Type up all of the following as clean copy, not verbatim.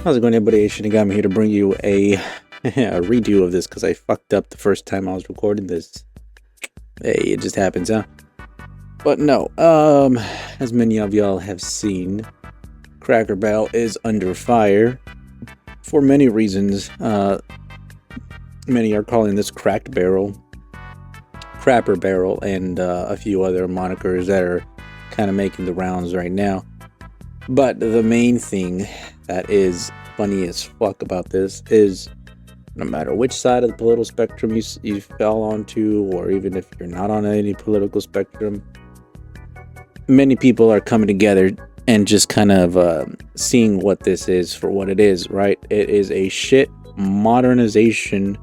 How's it going, everybody? Shinigami here to bring you a redo of this because I fucked up the first time I was recording this. Hey, it just happens, huh? But no, as many of y'all have seen, Cracker Barrel is under fire for many reasons. Many are calling this Cracked Barrel, Crapper Barrel, and a few other monikers that are kind of making the rounds right now. But the main thing that is funny as fuck about this is no matter which side of the political spectrum you fell onto, or even if you're not on any political spectrum, many people are coming together and just kind of seeing what this is for what it is, right? It is a shit modernization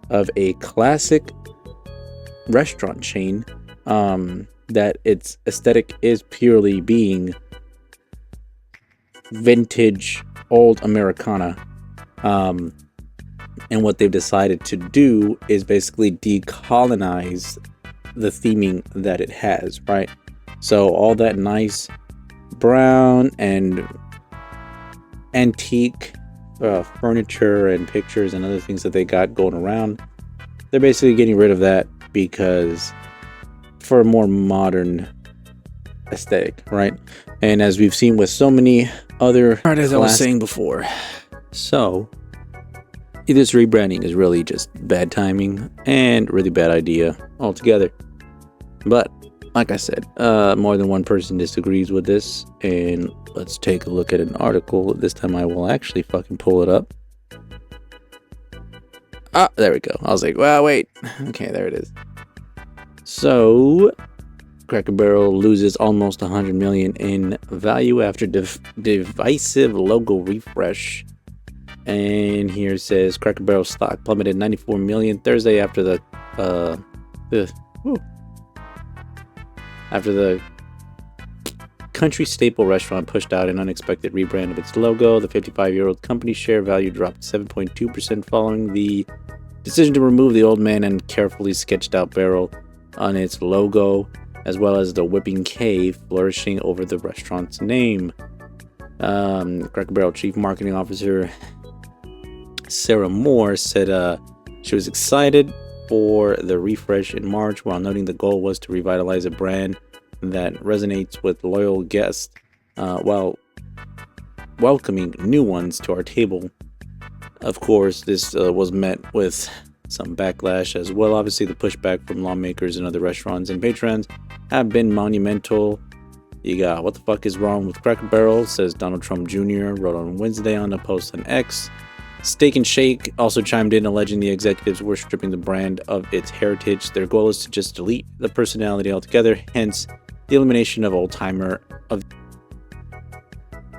of a classic restaurant chain that its aesthetic is purely being vintage old Americana, and what they've decided to do is basically decolonize the theming that it has, right? So all that nice brown and antique furniture and pictures and other things that they got going around, they're basically getting rid of that because for a more modern aesthetic, right? And as we've seen with so many other, as I was saying before, so this rebranding is really just bad timing and really bad idea altogether. But like I said, more than one person disagrees with this, and let's take a look at an article. This time I will actually fucking pull it up. Ah, there we go. I was like, well, wait. Okay, there it is. So Cracker Barrel loses almost 100 million in value after divisive logo refresh. And here it says Cracker Barrel stock plummeted 94 million Thursday after the country staple restaurant pushed out an unexpected rebrand of its logo. The 55-year-old company share value dropped 7.2% following the decision to remove the old man and carefully sketched out barrel on its logo, as well as the whipping K flourishing over the restaurant's name. Cracker Barrel Chief Marketing Officer Sarah Moore said she was excited for the refresh in March, while noting the goal was to revitalize a brand that resonates with loyal guests while welcoming new ones to our table. Of course, this was met with some backlash as well. Obviously, the pushback from lawmakers and other restaurants and patrons have been monumental. You got, what the fuck is wrong with Cracker Barrel, says Donald Trump Jr. wrote on Wednesday on a post on X. Steak and Shake also chimed in, alleging the executives were stripping the brand of its heritage. Their goal is to just delete the personality altogether, hence the elimination of old-timer.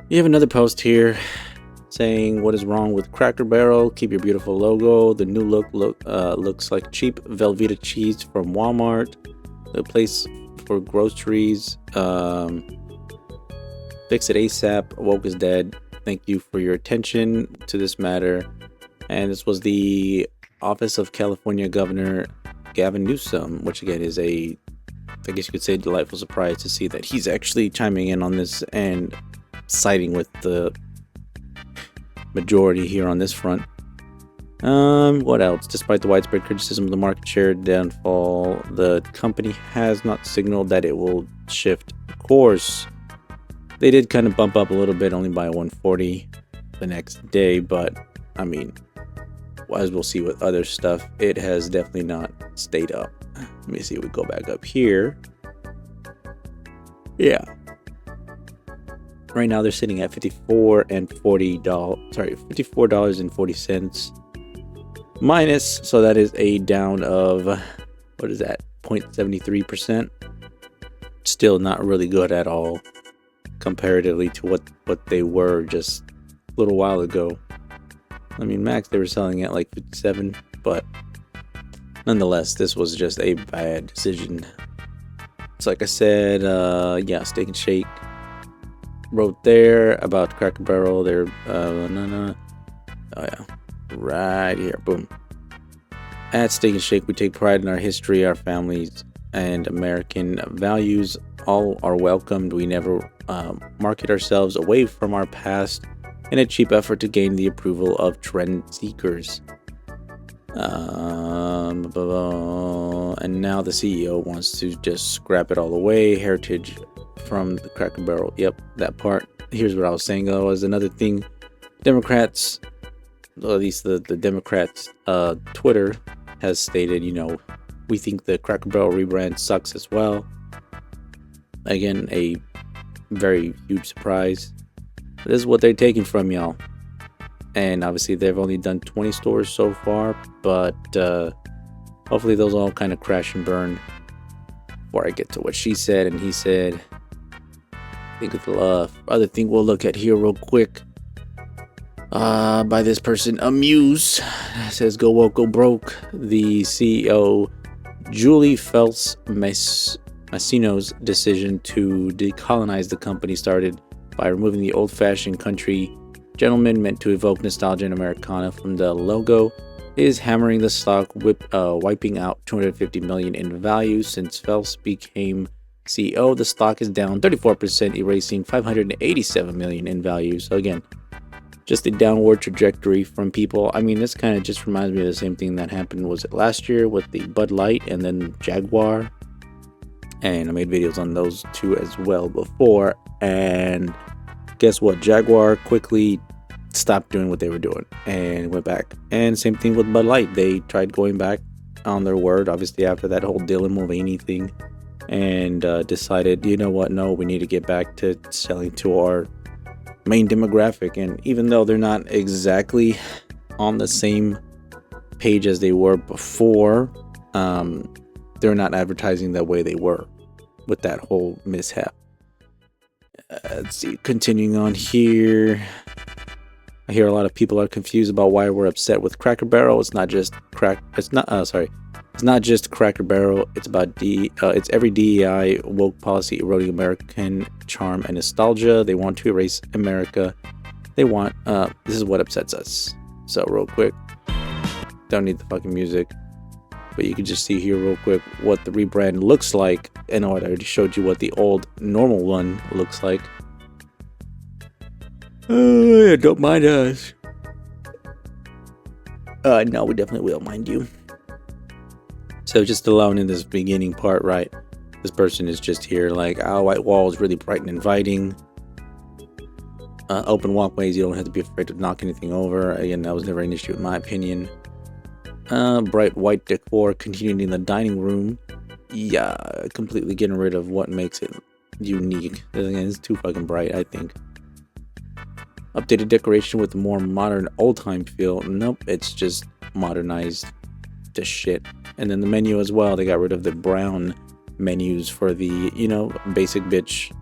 You have another post here saying, what is wrong with Cracker Barrel? Keep your beautiful logo. The new look looks like cheap Velveeta cheese from Walmart. The place for groceries. Fix it ASAP. Woke is dead. Thank you for your attention to this matter. And this was the Office of California Governor Gavin Newsom, which again is I guess you could say, delightful surprise to see that he's actually chiming in on this and siding with the majority here on this front. What else? Despite the widespread criticism of the market share downfall, the company has not signaled that it will shift course. They did kind of bump up a little bit, only by 140 the next day, but I mean, as we'll see with other stuff, it has definitely not stayed up. Let me see if we go back up here. Yeah. Right now they're sitting at $54.40 minus, so that is a down of, what is that, 0.73%. Still not really good at all comparatively to what they were just a little while ago. I mean, max they were selling at like 57, but nonetheless, this was just a bad decision. So like I said, yeah, Steak and Shake wrote there about Cracker Barrel. They're oh yeah, right here, boom. At Steak and Shake, we take pride in our history, our families, and American values. All are welcomed. We never market ourselves away from our past in a cheap effort to gain the approval of trend seekers. And now the CEO wants to just scrap it all away. Heritage from the Cracker Barrel. Yep, that part. Here's what I was saying though, is another thing. Democrats, or at least the Democrats, Twitter has stated, we think the Cracker Barrel rebrand sucks as well. Again, a very huge surprise. This is what they're taking from y'all. And obviously they've only done 20 stores so far, but hopefully those all kind of crash and burn before I get to what she said and he said. I think the other thing we'll look at here real quick, by this person, Amuse, says go woke, go broke. The CEO, Julie Massino's decision to decolonize the company started by removing the old-fashioned country gentleman meant to evoke nostalgia and Americana from the logo, is hammering the stock, wiping out $250 million in value. Since Phelps became CEO, the stock is down 34%, erasing $587 million in value. So again, just a downward trajectory from people. I mean, this kind of just reminds me of the same thing that happened, was it last year with the Bud Light and then Jaguar? And I made videos on those two as well before. And guess what? Jaguar quickly stopped doing what they were doing and went back. And same thing with Bud Light. They tried going back on their word, obviously, after that whole Dylan Mulvaney thing. And decided, you know what? No, we need to get back to selling to our main demographic. And even though they're not exactly on the same page as they were before, they're not advertising the way they were with that whole mishap. Let's see, continuing on here. I hear a lot of people are confused about why we're upset with Cracker Barrel. It's not just It's not just Cracker Barrel. It's about it's every DEI woke policy eroding American charm and nostalgia. They want to erase America. They want this is what upsets us. So real quick, don't need the fucking music, but you can just see here real quick what the rebrand looks like. I know I already showed you what the old normal one looks like. Don't mind us. No, we definitely will mind you. So just allowing in this beginning part, right? This person is just here like, our white wall is really bright and inviting. Open walkways, you don't have to be afraid to knock anything over. Again, that was never an issue in my opinion. Bright white decor continuing in the dining room. Yeah, completely getting rid of what makes it unique. Again, it's too fucking bright, I think. Updated decoration with a more modern old-time feel. Nope, it's just modernized to shit. And then the menu as well, they got rid of the brown menus for the, basic bitch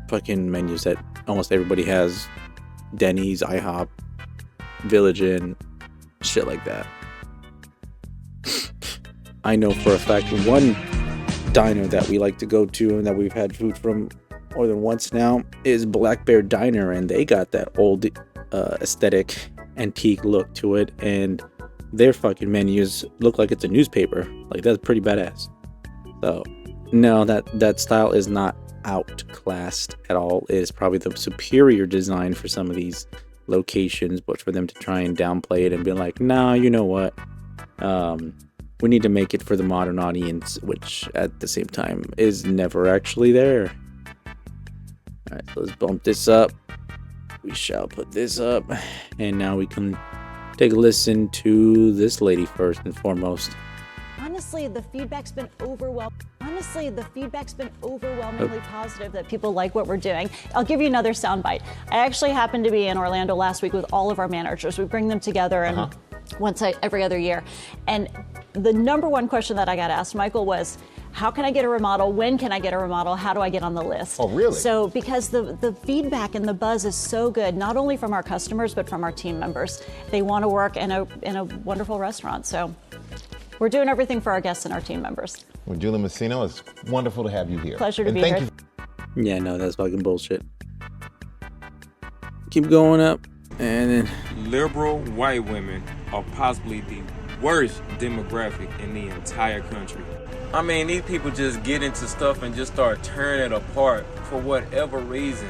fucking menus that almost everybody has. Denny's, IHOP, Village Inn, shit like that. I know for a fact one diner that we like to go to and that we've had food from more than once now is Black Bear Diner, and they got that old aesthetic antique look to it, and their fucking menus look like it's a newspaper. Like, that's pretty badass. So no, that style is not outclassed at all. It is probably the superior design for some of these locations, but for them to try and downplay it and be like, nah, you know what, we need to make it for the modern audience, which at the same time is never actually there. All right, so let's bump this up. We shall put this up, and now we can take a listen to this lady first and foremost. Honestly, the feedback's been overwhelmingly positive that people like what we're doing. I'll give you another soundbite. I actually happened to be in Orlando last week with all of our managers. We bring them together and every other year. And the number one question that I got asked, Michael, was, how can I get a remodel? When can I get a remodel? How do I get on the list? Oh, really? So because the feedback and the buzz is so good, not only from our customers, but from our team members. They want to work in a wonderful restaurant. So we're doing everything for our guests and our team members. Well, Julie Massino, it's wonderful to have you here. Pleasure to be here. Yeah, no, that's fucking bullshit. Keep going up, and then liberal white women are possibly the worst demographic in the entire country. I mean, these people just get into stuff and just start tearing it apart for whatever reason.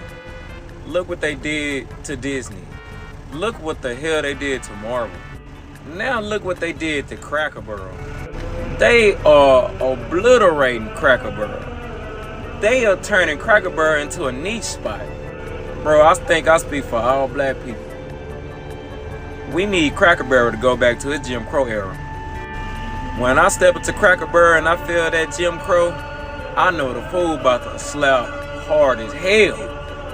Look what they did to Disney. Look what the hell they did to Marvel. Now look what they did to Cracker Barrel. They are obliterating Cracker Barrel. They are turning Cracker Barrel into a niche spot. Bro, I think I speak for all black people. We need Cracker Barrel to go back to its Jim Crow era. When I step into Cracker Barrel and I feel that Jim Crow, I know the fool about to slap hard as hell.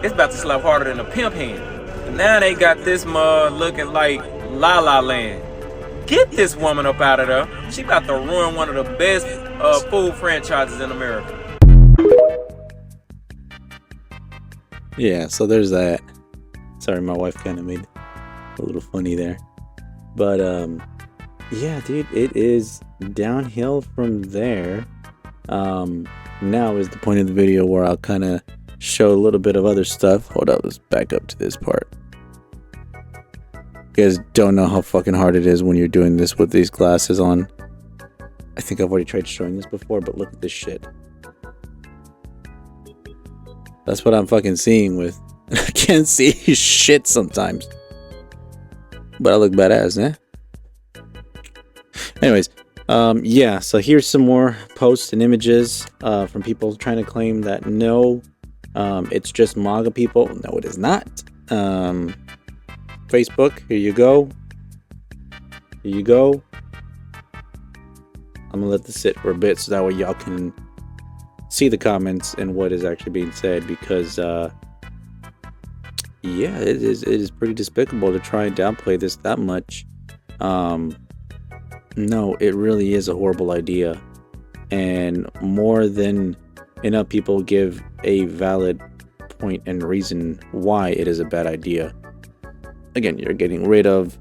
It's about to slap harder than a pimp hand. And now they got this mud looking like La La Land. Get this woman up out of there. She about to ruin one of the best food franchises in America. Yeah, so there's that. Sorry, my wife kind of made a little funny there. But, yeah, dude, it is downhill from there. Now is the point of the video where I'll kind of show a little bit of other stuff. Hold up, let's back up to this part. You guys don't know how fucking hard it is when you're doing this with these glasses on. I think I've already tried showing this before, but look at this shit. That's what I'm fucking seeing with. I can't see shit sometimes. But I look badass, eh? Anyways, yeah, so here's some more posts and images from people trying to claim that no, it's just MAGA people. No, it is not. Facebook, here you go. Here you go. I'm gonna let this sit for a bit so that way y'all can see the comments and what is actually being said, because yeah, it is pretty despicable to try and downplay this that much. No, it really is a horrible idea, and more than enough people give a valid point and reason why it is a bad idea. Again, you're getting rid of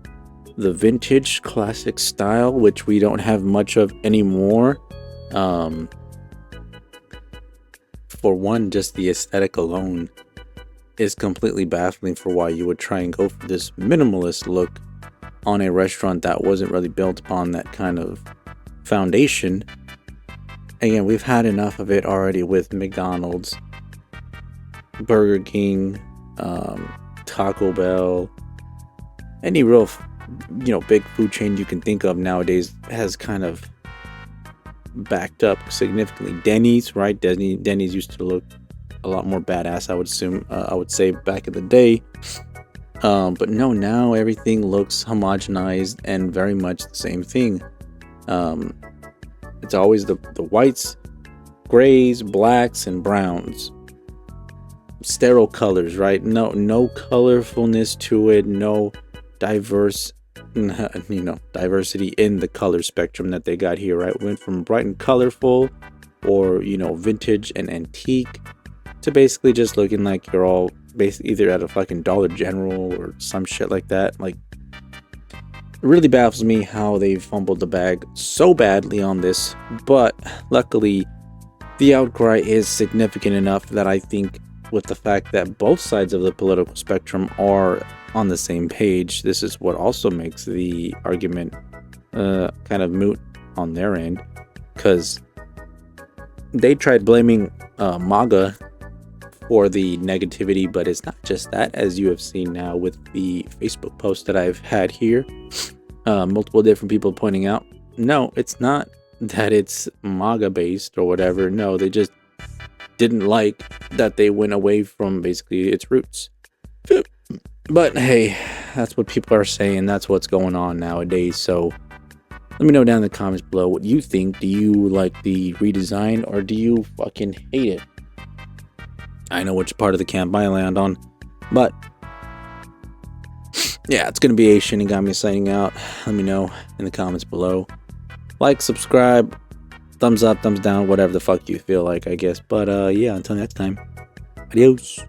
the vintage classic style, which we don't have much of anymore. For one, just the aesthetic alone is completely baffling for why you would try and go for this minimalist look on a restaurant that wasn't really built upon that kind of foundation. Again, we've had enough of it already with McDonald's, Burger King, Taco Bell. Any real, big food chain you can think of nowadays has kind of backed up significantly. Denny's, right? Denny's used to look a lot more badass, I would say back in the day. But no, now everything looks homogenized and very much the same thing. It's always the whites, grays, blacks, and browns. Sterile colors, right? No colorfulness to it. No diversity in the color spectrum that they got here, right? Went from bright and colorful, or vintage and antique, to basically just looking like you're all basically either at a fucking Dollar General or some shit like that. Like, it really baffles me how they fumbled the bag so badly on this, but luckily the outcry is significant enough that I think, with the fact that both sides of the political spectrum are on the same page, this is what also makes the argument kind of moot on their end, because they tried blaming MAGA for the negativity, but it's not just that, as you have seen now with the Facebook post that I've had here. Multiple different people pointing out, no, it's not that it's MAGA based or whatever. No, they just didn't like that they went away from basically its roots. But hey, that's what people are saying. That's what's going on nowadays. So let me know down in the comments below what you think. Do you like the redesign, or do you fucking hate it? I know which part of the camp I land on, but yeah, it's gonna be a Shinigami signing out. Let me know in the comments below. Like, subscribe, thumbs up, thumbs down, whatever the fuck you feel like, I guess. But yeah, until next time, adios.